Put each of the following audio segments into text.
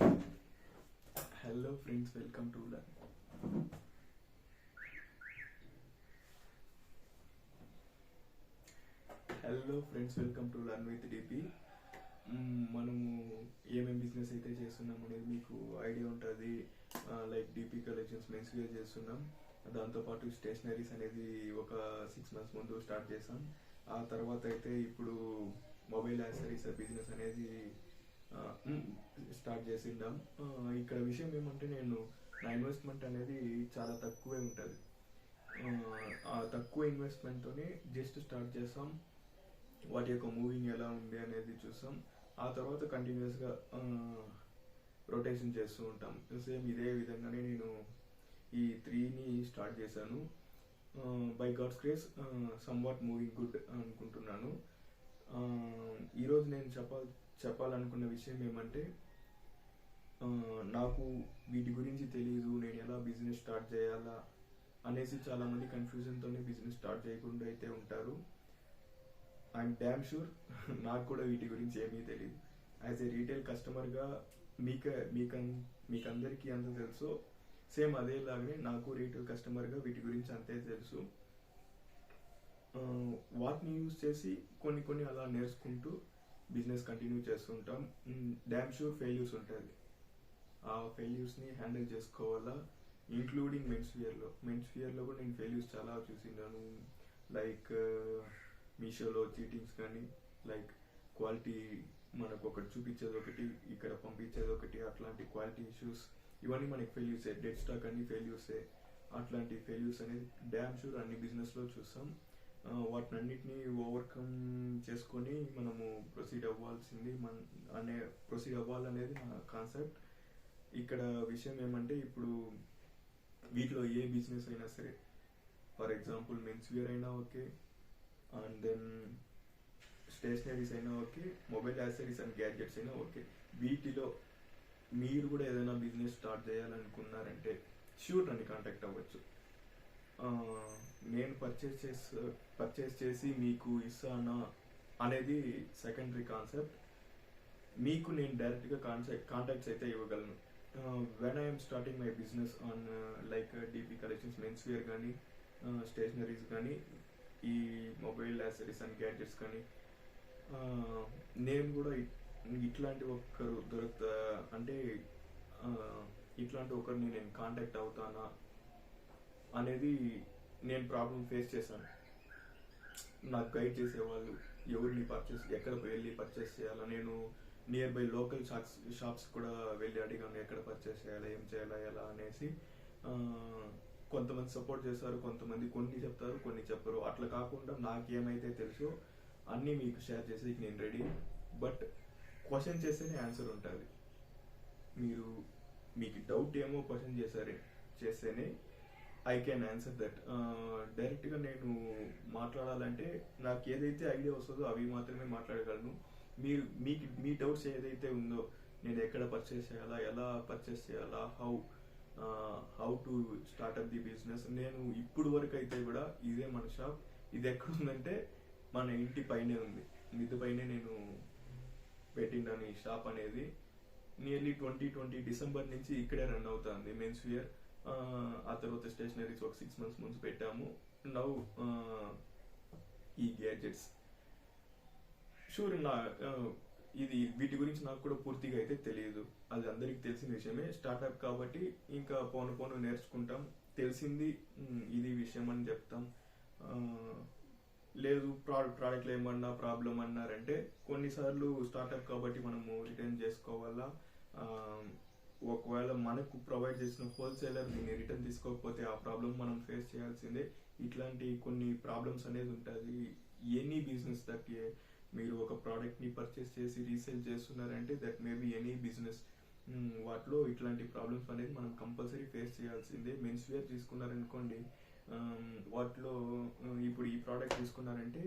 Hello friends, welcome to Learn. Hello friends, welcome to Learn with DP. మనము ఏమేమి business అయితే చేస్తున్నాం అనేది మీకు ఐడియా ఉంటుంది. Like DP collections men's wear చేస్తున్నాం. దాంతోపాటు స్టేషనరీస్ అనేది ఒక 6 months ముందు స్టార్ట్ చేసాం. ఆ తర్వాత అయితే ఇప్పుడు మొబైల్ యాక్సెసరీస్ బిజినెస్ అనేది స్టార్ట్ చేసిందాం. ఇక్కడ విషయం ఏమంటే నా ఇన్వెస్ట్మెంట్ అనేది చాలా తక్కువే ఉంటుంది. ఆ తక్కువ ఇన్వెస్ట్మెంట్తోనే జస్ట్ స్టార్ట్ చేసాం. వాటి యొక్క మూవింగ్ ఎలా ఉంది అనేది చూసాం. ఆ తర్వాత కంటిన్యూస్గా రొటేషన్ చేస్తూ ఉంటాం. సేమ్ ఇదే విధంగానే నేను ఈ 3ని స్టార్ట్ చేశాను. By God's grace somewhat moving good అనుకుంటున్నాను. ఈరోజు నేను చెప్పాలనుకున్న విషయం ఏమంటే, నాకు వీటి గురించి తెలియదు, నేను ఎలా బిజినెస్ స్టార్ట్ చేయాలా అనేసి చాలామంది కన్ఫ్యూజన్తోనే బిజినెస్ స్టార్ట్ చేయకుండా అయితే ఉంటారు. ఐఎమ్ డ్యామ్ షూర్ నాకు కూడా వీటి గురించి ఏమీ తెలియదు. యాజ్ ఏ రీటైల్ కస్టమర్గా మీకందరికీ అంత తెలుసు, సేమ్ అదేలాగానే నాకు రీటైల్ కస్టమర్గా వీటి గురించి అంతే తెలుసు. వాటిని యూజ్ చేసి కొన్ని అలా నేర్చుకుంటూ బిజినెస్ కంటిన్యూ చేస్తుంటాం. డ్యామ్ షూర్ ఫెయిల్యూర్స్ ఉంటుంది. ఆ ఫెయిల్యూర్స్ని హ్యాండిల్ చేసుకోవాలా, ఇంక్లూడింగ్ మెన్స్ వేర్లో కూడా నేను ఫెయిల్యూర్స్ చాలా చూసినాను. లైక్ మీషోలో చీటింగ్స్ కానీ, లైక్ క్వాలిటీ మనకు ఒకటి చూపించేది ఒకటి, ఇక్కడ పంపించేది ఒకటి, అట్లాంటి క్వాలిటీ ఇష్యూస్ ఇవన్నీ మనకి ఫెయిల్యూర్సే. డెడ్ స్టాక్ అన్ని ఫెయిల్యూర్సే. అట్లాంటి ఫెయిల్యూర్స్ అనేది డ్యామ్ షూర్ అన్ని బిజినెస్లో చూస్తాం. వాటిని అన్నిటినీ ఓవర్కమ్ చేసుకొని మనము ప్రొసీడ్ అవ్వాలనేది నా కాన్సెప్ట్. ఇక్కడ విషయం ఏమంటే, ఇప్పుడు వీటిలో ఏ బిజినెస్ అయినా సరే, ఫర్ ఎగ్జాంపుల్ మెన్స్ వేర్ అయినా ఓకే, అండ్ దెన్ స్టేషనరీస్ అయినా okay, mobile accessories and gadgets అయినా ఓకే, వీటిలో మీరు కూడా ఏదైనా బిజినెస్ స్టార్ట్ చేయాలనుకున్నారంటే షూర్ నన్ను కాంటాక్ట్ అవ్వచ్చు. నేను పర్చేస్ చేసి మీకు ఇస్తానా అనేది సెకండరీ కాన్సెప్ట్. మీకు నేను డైరెక్ట్గా కాంటాక్ట్స్ అయితే ఇవ్వగలను. When I'm starting my business on like DP collections men's wear కానీ, స్టేషనరీస్ కానీ, ఈ మొబైల్ యాక్సెసరీస్ అండ్ గ్యాడ్జెట్స్ కానీ, నేను కూడా ఇట్లాంటి ఒకరు ఇట్లాంటి ఒకరిని నేను కాంటాక్ట్ అవుతానా అనేది నేను ప్రాబ్లం ఫేస్ చేశాను. నాకు గైడ్ చేసేవాళ్ళు, ఎవరిని ఎక్కడ వెళ్ళి పర్చేస్ చేయాలా. నేను నియర్ బై లోకల్ షాప్స్ కూడా వెళ్ళి అడిగాను, ఎక్కడ పర్చేస్ చేయాలా, ఏం చేయాలా, ఎలా అనేసి. కొంతమంది సపోర్ట్ చేస్తారు, కొంతమంది కొన్ని చెప్తారు, కొన్ని చెప్పరు. అట్లా కాకుండా నాకేమైతే తెలుసో అన్నీ మీకు షేర్ చేసేకి నేను రెడీ. బట్ క్వశ్చన్ చేస్తేనే ఆన్సర్ ఉంటుంది. మీకు డౌట్ ఏమో క్వశ్చన్ చేస్తేనే ఐ క్యాన్ ఆన్సర్ దట్. డైరెక్ట్గా నేను మాట్లాడాలంటే నాకు ఏదైతే ఐడియా వస్తుందో అవి మాత్రమే మాట్లాడగలను. మీ డౌట్స్ ఏదైతే ఉందో, నేను ఎక్కడ పర్చేస్ చేయాలా, ఎలా పర్చేస్ చేయాలా, how to start up the business, నేను ఇప్పుడు వరకు అయితే కూడా ఇదే మన షాప్. ఇది ఎక్కడ ఉందంటే మన ఇంటి పైనే ఉంది, మిద్ది పైనే నేను పెట్టిండాను ఈ షాప్ అనేది. నియర్లీ 2020 డిసెంబర్ నుంచి ఇక్కడే రన్ అవుతుంది మెన్స్ వేర్. ఆ తర్వాత స్టేషనరీస్ ఒక 6 months ముందు పెట్టాము. నౌ ఈ గ్యాడ్జెట్స్ షూర్ వీటి గురించి నాకు కూడా పూర్తిగా అయితే తెలియదు. అది అందరికి తెలిసిన విషయమే. స్టార్ట్అప్ కాబట్టి ఇంకా పోను నేర్చుకుంటాం. తెలిసింది ఇది విషయం అని చెప్తాం. లేదు ప్రోడక్ట్లో ఏమన్నా ప్రాబ్లం అన్నారంటే, కొన్నిసార్లు స్టార్ట్అప్ కాబట్టి మనము రిటర్న్ చేసుకోవాలా. ఒకవేళ మనకు ప్రొవైడ్ చేసిన హోల్సేలర్ దీన్ని రిటర్న్ తీసుకోకపోతే ఆ ప్రాబ్లం మనం ఫేస్ చేయాల్సిందే. ఇట్లాంటి కొన్ని ప్రాబ్లమ్స్ అనేది ఉంటుంది. ఎనీ బిజినెస్ దట్ మీరు ఒక ప్రోడక్ట్ని పర్చేస్ చేసి రీసేల్ చేస్తున్నారంటే, that may be any business, వాటిలో ఇట్లాంటి ప్రాబ్లమ్స్ అనేది మనం కంపల్సరీ ఫేస్ చేయాల్సిందే. మెన్స్ వేర్ తీసుకున్నారనుకోండి, వాటిలో ఇప్పుడు ఈ ప్రోడక్ట్ తీసుకున్నారంటే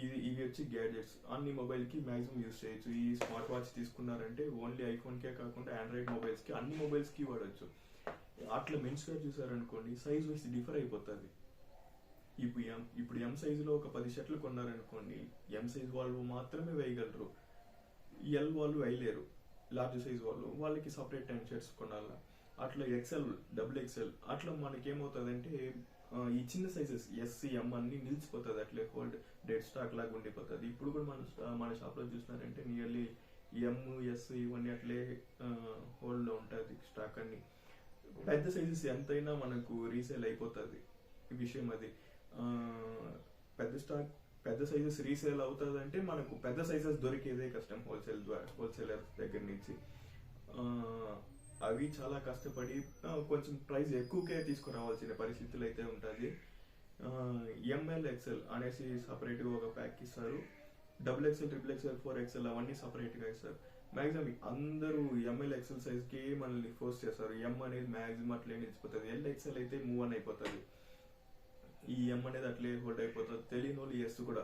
ఇవి వచ్చి గ్యాడ్జెట్స్ అన్ని మొబైల్కి మ్యాక్సిమం యూజ్ చేయొచ్చు. ఈ స్మార్ట్ వాచ్ తీసుకున్నారంటే ఓన్లీ ఐఫోన్కే కాకుండా ఆండ్రాయిడ్ మొబైల్స్కి, అన్ని మొబైల్స్కి వాడచ్చు. అట్లా మెన్స్ వేర్ చూసారనుకోండి, సైజ్ వైజ్ డిఫర్ అయిపోతుంది. ఇప్పుడు ఎం సైజులో ఒక 10 షర్ట్లు కొన్నారనుకోండి, ఎం సైజ్ వాళ్ళు మాత్రమే వేయగలరు, ఎల్ వాళ్ళు వేయలేరు. లార్జ్ సైజ్ వాళ్ళకి సపరేట్ 10 షర్ట్స్ కొనాలా. అట్లా ఎక్సెల్, డబుల్ ఎక్సెల్ అట్లా మనకి ఏమవుతుందంటే ఈ చిన్న సైజెస్ ఎస్సీ ఎం అన్ని నిలిచిపోతుంది, అట్లే హోల్డ్ డెడ్ స్టాక్ లాగా ఉండిపోతుంది. ఇప్పుడు కూడా మన షాప్లో చూసినారంటే నియర్లీ ఎం, ఎస్ ఇవన్నీ అట్లే హోల్డ్లో ఉంటుంది స్టాక్ అన్ని. పెద్ద సైజెస్ ఎంతైనా మనకు రీసేల్ అయిపోతుంది విషయం అది. ఆ, పెద్ద సైజెస్ రీసేల్ అవుతుంది అంటే మనకు పెద్ద సైజెస్ దొరికేదే కష్టం హోల్సేలర్ దగ్గర నుంచి. ఆ, అవి చాలా కష్టపడి కొంచెం ప్రైస్ ఎక్కువకే తీసుకురావాల్సిన పరిస్థితులు అయితే ఉంటుంది. ఎంఎల్ ఎక్సెల్ అనేసి సపరేట్గా ఒక ప్యాక్ ఇస్తారు, double XL, triple XL, 4XL అవన్నీ సపరేట్గా ఇస్తారు. మ్యాక్సిమం అందరూ ఎంఎల్ ఎక్సెల్ సైజ్కి మనల్ని ఫోర్స్ చేస్తారు. ఎం అనేది మ్యాక్సిమం అట్లే నిలిచిపోతుంది, ఎక్సెల్ అయితే మూవ్ అని అయిపోతుంది. ఈ ఎం అనేది అట్లే హోల్డ్ అయిపోతుంది. తెలియని వాళ్ళు ఎస్ కూడా,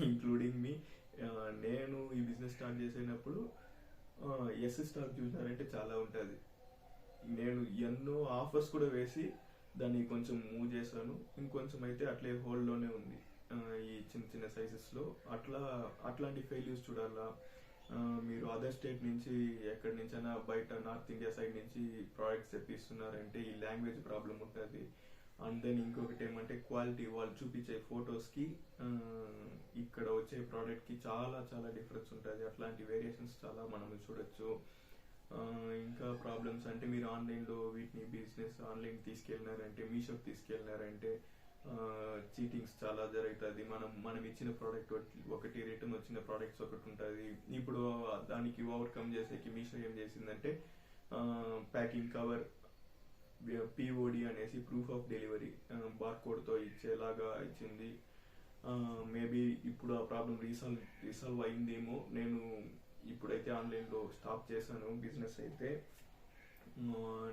ఇంక్లూడింగ్ మీ. నేను ఈ బిజినెస్ స్టార్ట్ చేసేటప్పుడు ఎస్ స్టాక్ చూసినారంటే చాలా ఉంటుంది. నేను ఎన్నో ఆఫర్స్ కూడా వేసి దాన్ని కొంచెం మూవ్ చేశాను, ఇంకొంచెం అయితే అట్లే హోల్డ్లోనే ఉంది ఈ చిన్న చిన్న సైజెస్లో. అట్లాంటి ఫెయిల్యూర్స్ చూడాలా. మీరు అదర్ స్టేట్ నుంచి ఎక్కడి నుంచైనా బయట నార్త్ ఇండియా సైడ్ నుంచి ప్రోడక్ట్స్ తెప్పిస్తున్నారంటే ఈ లాంగ్వేజ్ ప్రాబ్లం ఉంటుంది. అండ్ దెన్ ఇంకొకటి ఏమంటే క్వాలిటీ, వాళ్ళు చూపించే ఫొటోస్కి ఇక్కడ వచ్చే ప్రోడక్ట్కి చాలా చాలా డిఫరెన్స్ ఉంటుంది. అట్లాంటి వేరియేషన్స్ చాలా మనం చూడొచ్చు. ఇంకా ప్రాబ్లమ్స్ అంటే మీరు ఆన్లైన్లో వీటిని బిజినెస్ ఆన్లైన్ తీసుకెళ్ళినారంటే, మీషోకి తీసుకెళ్ళినారంటే చీటింగ్స్ చాలా జరుగుతుంది. మనం ఇచ్చిన ప్రోడక్ట్ ఒకటి, రిటర్న్ వచ్చిన ప్రోడక్ట్స్ ఒకటి ఉంటుంది. ఇప్పుడు దానికి ఓవర్కమ్ చేసేకి మీషో ఏం చేసిందంటే ప్యాకింగ్ కవర్ పిఓడి అనేసి ప్రూఫ్ ఆఫ్ డెలివరీ బార్కోడ్తో ఇచ్చేలాగా ఇచ్చింది. మేబీ ఇప్పుడు ఆ ప్రాబ్లం రీసాల్వ్ అయిందేమో. నేను ఇప్పుడైతే ఆన్లైన్లో స్టాప్ చేశాను బిజినెస్ అయితే.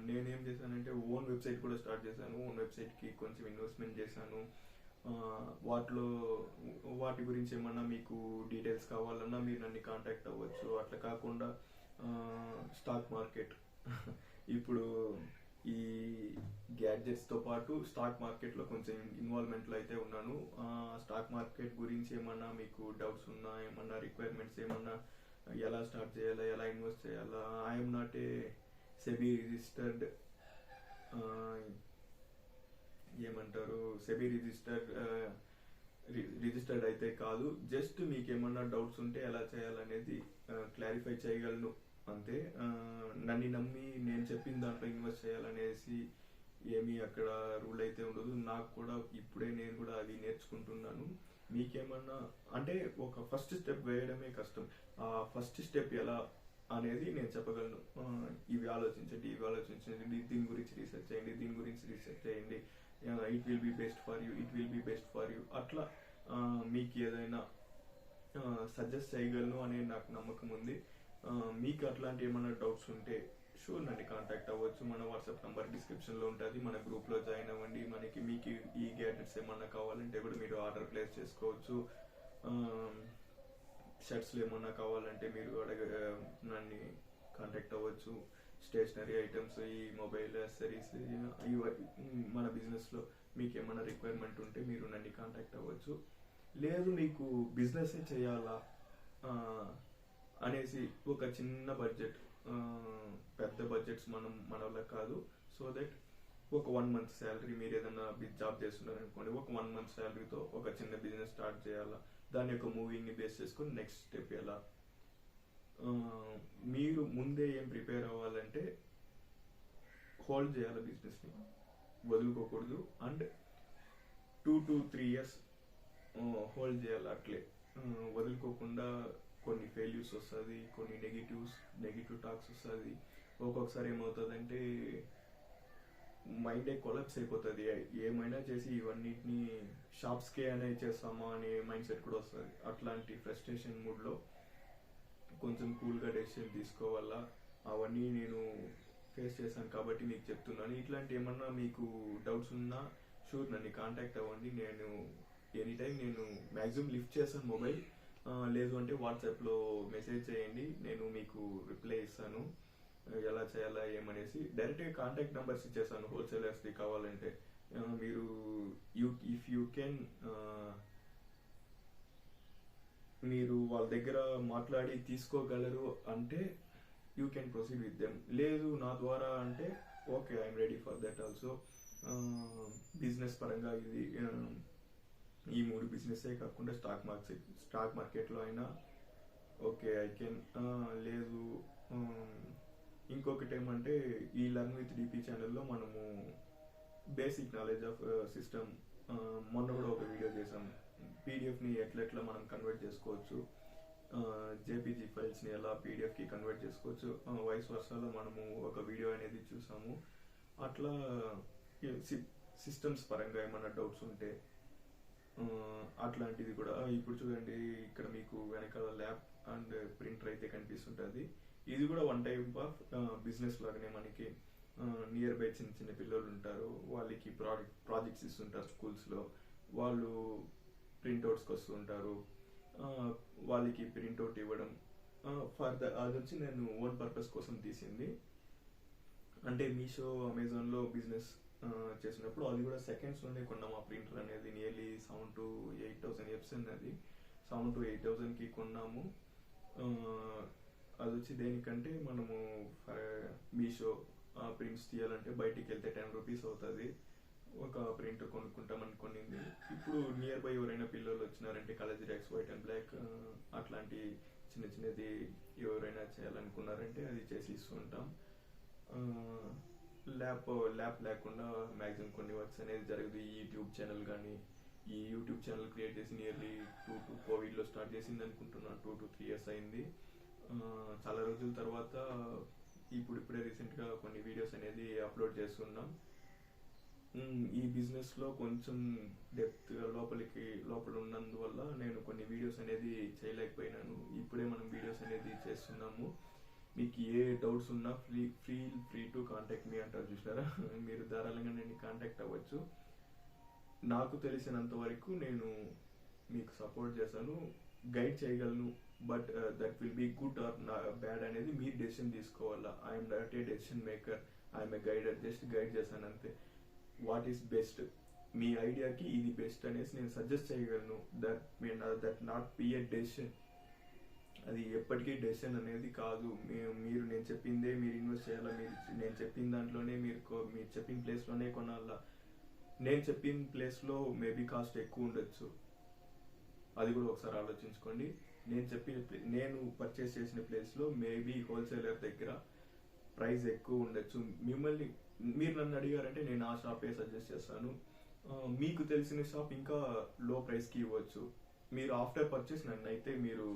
నేనేం చేశానంటే ఓన్ వెబ్సైట్ కూడా స్టార్ట్ చేశాను. ఓన్ వెబ్సైట్కి కొంచెం ఇన్వెస్ట్మెంట్ చేశాను. వాటి గురించి ఏమన్నా మీకు డీటెయిల్స్ కావాలన్నా మీరు నన్ను కాంటాక్ట్ అవ్వచ్చు. అట్లా కాకుండా స్టాక్ మార్కెట్ ఇప్పుడు ఈ గ్యాడ్జెట్స్తో పాటు స్టాక్ మార్కెట్లో కొంచెం ఇన్వాల్వ్మెంట్లో అయితే ఉన్నాను. స్టాక్ మార్కెట్ గురించి ఏమన్నా మీకు డౌట్స్ ఉన్నా, ఏమన్నా రిక్వైర్మెంట్స్ ఏమన్నా, ఎలా స్టార్ట్ చేయాలా, ఎలా ఇన్వెస్ట్ చేయాలా, I'm not A SEBI registered registered అయితే కాదు. జస్ట్ మీకు ఏమన్నా డౌట్స్ ఉంటే ఎలా చేయాలనేది క్లారిఫై చేయగలను అంతే. నన్ను నమ్మి నేను చెప్పిన దాంట్లో ఇన్వెస్ట్ చేయాలనేసి ఏమీ అక్కడ రూల్ అయితే ఉండదు. నాకు కూడా ఇప్పుడే నేను కూడా అది నేర్చుకుంటున్నాను. మీకేమన్నా అంటే ఒక ఫస్ట్ స్టెప్ వేయడమే కష్టం. ఆ ఫస్ట్ స్టెప్ ఎలా అనేది నేను చెప్పగలను. ఇవి ఆలోచించండి, దీని గురించి రీసెర్చ్ చేయండి, it will be best for you, అట్లా మీకు ఏదైనా సజెస్ట్ చేయగలను అనే నాకు నమ్మకం ఉంది. మీకు అట్లాంటి ఏమైనా డౌట్స్ ఉంటే షూర్ నన్ను కాంటాక్ట్ అవ్వచ్చు. మన వాట్సాప్ నంబర్ డిస్క్రిప్షన్లో ఉంటుంది. మన గ్రూప్లో జాయిన్ అవ్వండి. మీకు ఈ గ్యాడ్జెట్స్ ఏమన్నా కావాలంటే కూడా మీరు ఆర్డర్ ప్లేస్ చేసుకోవచ్చు. షర్ట్స్లో ఏమన్నా కావాలంటే మీరు నన్ను కాంటాక్ట్ అవ్వచ్చు. స్టేషనరీ ఐటమ్స్, ఈ మొబైల్ యాక్సెసరీస్, మన బిజినెస్లో మీకు ఏమైనా రిక్వైర్మెంట్ ఉంటే మీరు నన్ను కాంటాక్ట్ అవ్వచ్చు. లేదు మీకు బిజినెస్ చేయాలా అనేసి ఒక చిన్న బడ్జెట్, పెద్ద బడ్జెట్స్ మన వల్ల కాదు. సో దట్ ఒక 1 month శాలరీ, మీరు ఏదైనా జాబ్ చేస్తున్నారు అనుకోండి, ఒక 1 month శాలరీతో ఒక చిన్న బిజినెస్ స్టార్ట్ చేయాలా, దాని యొక్క మూవింగ్ని బేస్ చేసుకొని నెక్స్ట్ స్టెప్ ఎలా, మీరు ముందే ఏం ప్రిపేర్ అవ్వాలంటే హోల్డ్ చేయాలి బిజినెస్ని, వదులుకోకూడదు. అండ్ 2 to 3 years హోల్డ్ చేయాలి. అట్లే వదులుకోకుండా కొన్ని ఫెయిల్యూర్స్ వస్తుంది, కొన్ని నెగిటివ్ టాక్స్ వస్తుంది. ఒక్కొక్కసారి ఏమవుతుందంటే మైండే కొలాప్స్ అయిపోతుంది. ఏమైనా చేసి ఇవన్నిటిని షాప్స్కే అనేది చేస్తామా అనే మైండ్ సెట్ కూడా వస్తుంది. అట్లాంటి ఫ్రస్ట్రేషన్ మూడ్లో కొంచెం కూల్గా డెసిషన్ తీసుకోవాలా. అవన్నీ నేను ఫేస్ చేశాను కాబట్టి మీకు చెప్తున్నాను. ఇట్లాంటి ఏమన్నా మీకు డౌట్స్ ఉన్నా షూర్ నన్ను కాంటాక్ట్ అవ్వండి. నేను ఎనీ టైం నేను మ్యాక్సిమం లిఫ్ట్ చేస్తాను మొబైల్. లేదు అంటే వాట్సాప్లో మెసేజ్ చేయండి, నేను మీకు రిప్లై ఇస్తాను. ఎలా చేయాలా ఏమనేసి డైరెక్ట్గా కాంటాక్ట్ నెంబర్స్ ఇచ్చేసాను హోల్సేలర్స్ది. కావాలంటే మీరు ఇఫ్ యూ కెన్ మీరు వాళ్ళ దగ్గర మాట్లాడి తీసుకోగలరు అంటే you can proceed with them. లేదు నా ద్వారా అంటే okay, I'm ready for that also. Business పరంగా ఇది ఈ 3 బిజినెస్సే కాకుండా స్టాక్ మార్కెట్లో అయినా ఓకే ఐ కెన్. లేదు ఇంకొకటి ఏమంటే ఈ లర్న్ విత్ డిపి ఛానల్లో మనము బేసిక్ నాలెడ్జ్ ఆఫ్ సిస్టమ్, మొన్న కూడా ఒక వీడియో చేసాం. పీడిఎఫ్ని ఎట్లా మనం కన్వర్ట్ చేసుకోవచ్చు, జేపీజీ ఫైల్స్ని ఎలా పీడిఎఫ్కి కన్వర్ట్ చేసుకోవచ్చు, వైస్ వర్సాలో మనము ఒక వీడియో అనేది చూసాము. అట్లా సిస్టమ్స్ పరంగా ఏమైనా డౌట్స్ ఉంటే అట్లాంటిది కూడా. ఇప్పుడు చూడండి, ఇక్కడ మీకు వెనకాల ల్యాబ్ అండ్ ప్రింటర్ అయితే కనిపిస్తుంటుంది. ఇది కూడా వన్ టైప్ ఆఫ్ బిజినెస్ లాగానే. మనకి నియర్ బై చిన్న చిన్న పిల్లలు ఉంటారు, వాళ్ళకి ప్రాజెక్ట్స్ ఇస్తుంటారు స్కూల్స్లో, వాళ్ళు ప్రింట్అవుట్స్కి వస్తుంటారు, వాళ్ళకి ప్రింట్అవుట్ ఇవ్వడం. అది వచ్చి నేను ఓన్ పర్పస్ కోసం తీసింది. అంటే మీషో, అమెజాన్లో బిజినెస్ చేసినప్పుడు అది కూడా సెకండ్స్లోనే కొన్నాము. ఆ ప్రింటర్ అనేది నియర్లీ 7,000 to 8,000 ఎప్స్ అది 7,000 to 8,000కి కొన్నాము. అది వచ్చి దేనికంటే మనము మీషో ప్రింట్స్ తీయాలంటే బయటికి వెళ్తే 10 రూపీస్ అవుతుంది. ఒక ప్రింటర్ కొనుక్కుంటామని కొనింది. ఇప్పుడు నియర్ బై ఎవరైనా పిల్లలు వచ్చినారంటే colour xerox, white and black అట్లాంటి చిన్న చిన్నది ఎవరైనా చేయాలనుకున్నారంటే అది చేసి ఇస్తూ ఉంటాం. ల్యాప్ లేకుండా మ్యాక్సిమం కొన్ని వర్క్స్ అనేది జరగదు. ఈ యూట్యూబ్ ఛానల్ క్రియేట్ చేసి నియర్లీ 2 to కోవిడ్లో స్టార్ట్ చేసింది అనుకుంటున్నాను. 2 to 3 years అయింది. చాలా రోజుల తర్వాత ఇప్పుడే రీసెంట్గా కొన్ని వీడియోస్ అనేది అప్లోడ్ చేస్తున్నాం. ఈ బిజినెస్లో కొంచెం డెప్త్గా లోపల ఉన్నందువల్ల నేను కొన్ని వీడియోస్ అనేది చేయలేకపోయినాను. ఇప్పుడే మనం వీడియోస్ అనేది చేస్తున్నాము. మీకు ఏ డౌట్స్ ఉన్నా feel free to contact me అంటారు చూసారా, మీరు ధారాళంగా నేను కాంటాక్ట్ అవ్వచ్చు. నాకు తెలిసినంత వరకు నేను మీకు సపోర్ట్ చేశాను, గైడ్ చేయగలను. But that will be good or bad అనేది మీరు డెసిషన్ తీసుకోవాలా. I'm not a decision maker, I'm a guider. Just guide చేశాను అంతే. వాట్ ఈస్ బెస్ట్, మీ ఐడియాకి ఇది బెస్ట్ అనేసి నేను సజెస్ట్ చేయగలను. That not be a decision. అది ఎప్పటికీ డెసిషన్ అనేది కాదు. మీరు నేను చెప్పిందే మీరు ఇన్వెస్ట్ చేయాలా, నేను చెప్పిన దాంట్లోనే మీరు చెప్పిన ప్లేస్లోనే కొనాలా. నేను చెప్పిన ప్లేస్లో మేబీ కాస్ట్ ఎక్కువ ఉండొచ్చు, అది కూడా ఒకసారి ఆలోచించుకోండి. నేను పర్చేస్ చేసిన ప్లేస్లో మేబీ హోల్సేలర్ దగ్గర ప్రైస్ ఎక్కువ ఉండొచ్చు. మీరు నన్ను అడిగారంటే నేను ఆ షాపే సజెస్ట్ చేస్తాను. మీకు తెలిసిన షాప్ ఇంకా లో ప్రైస్కి ఇవ్వచ్చు. మీరు ఆఫ్టర్ పర్చేస్ నన్ను అయితే మీరు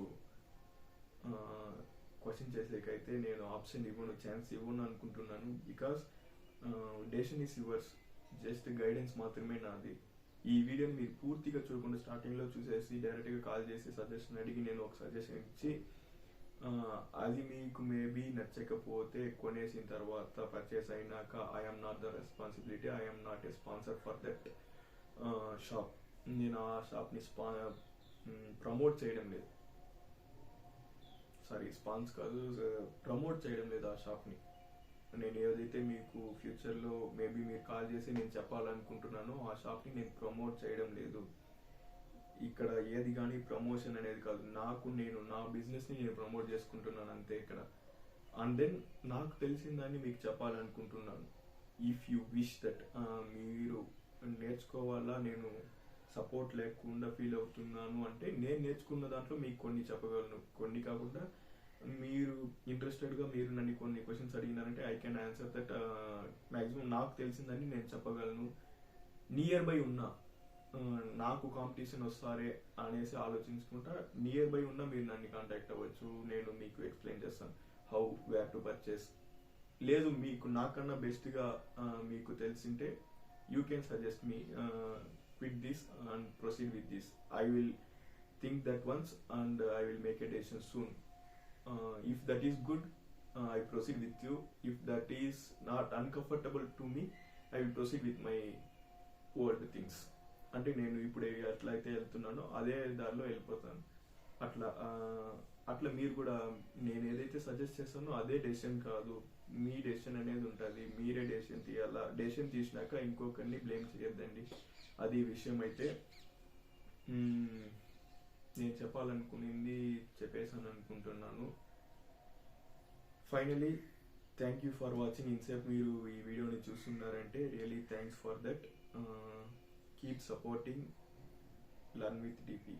క్వశ్చన్ చేసేకైతే నేను ఆప్షన్ ఇవ్వను, ఛాన్స్ ఇవ్వను అనుకుంటున్నాను. Because decision is yours, just guidance మాత్రమే నాది. ఈ వీడియోని మీరు పూర్తిగా చూడకుండా స్టార్టింగ్లో చూసేసి డైరెక్ట్గా కాల్ చేసి సజెషన్ అడిగి నేను ఒక సజెషన్ ఇచ్చి అది మీకు మేబీ నచ్చకపోతే కొనేసిన తర్వాత పర్చేస్ అయినాక I'm not the responsibility, I'm not A sponsor for that shop. నేను ఆ షాప్ని ప్రమోట్ చేయడం లేదు, ప్రమోట్ చేయడం లేదు ఆ షాప్ని. నేను ఏదైతే మీకు ఫ్యూచర్లో మేబీ మీరు కాల్ చేసి నేను చెప్పాలనుకుంటున్నానో ఆ షాప్ని నేను ప్రమోట్ చేయడం లేదు. ఇక్కడ ఏది కానీ ప్రమోషన్ అనేది కాదు. నేను నా బిజినెస్ని నేను ప్రమోట్ చేసుకుంటున్నాను అంతే ఇక్కడ. అండ్ దెన్ నాకు తెలిసిన దాన్ని మీకు చెప్పాలనుకుంటున్నాను. ఇఫ్ యూ విష్ దట్ మీరు నేర్చుకోవాలా, నేను సపోర్ట్ లేకుండా ఫీల్ అవుతున్నాను అంటే నేను నేర్చుకున్న దాంట్లో మీకు కొన్ని చెప్పగలను. కొన్ని కాకుండా మీరు ఇంట్రెస్టెడ్గా మీరు నన్ను కొన్ని క్వశ్చన్స్ అడిగినారంటే I can answer that. Maximum నాకు తెలిసిందని నేను చెప్పగలను. నియర్ బై ఉన్నా నాకు కాంపిటీషన్ వస్తారే అనేసి ఆలోచించుకుంటా నియర్ బై ఉన్నా మీరు నన్ను కాంటాక్ట్ అవ్వచ్చు. నేను మీకు ఎక్స్ప్లెయిన్ చేస్తాను హౌ వేర్ టు పర్చేస్. లేదు మీకు నాకన్నా బెస్ట్గా మీకు తెలిసింటే you can suggest me quit this and proceed with this. I will think that once and I will make a decision soon. If that is good, I proceed with you. If that is not uncomfortable to me, I will proceed with my old things. అంటే నేను ఇప్పుడు ఎట్లయితే వెళ్తున్నానో అదే దారిలో వెళ్ళిపోతాను. అట్లా మీరు కూడా నేను ఏదైతే సజెస్ట్ చేస్తానో అదే డెసిషన్ కాదు, మీ డెసిషన్ అనేది ఉంటుంది. మీరే డెసిషన్ తీయాలా. డెసిషన్ తీసినాక ఇంకొకరిని బ్లేమ్ చేయొద్దండి. అది విషయం. అయితే నేను చెప్పాలనుకునింది చెప్పేసాను అనుకుంటున్నాను. Finally thank you for watching. ఇన్సేపు మీరు ఈ వీడియోని చూస్తున్నారంటే really thanks for that. Keep supporting learn with DP.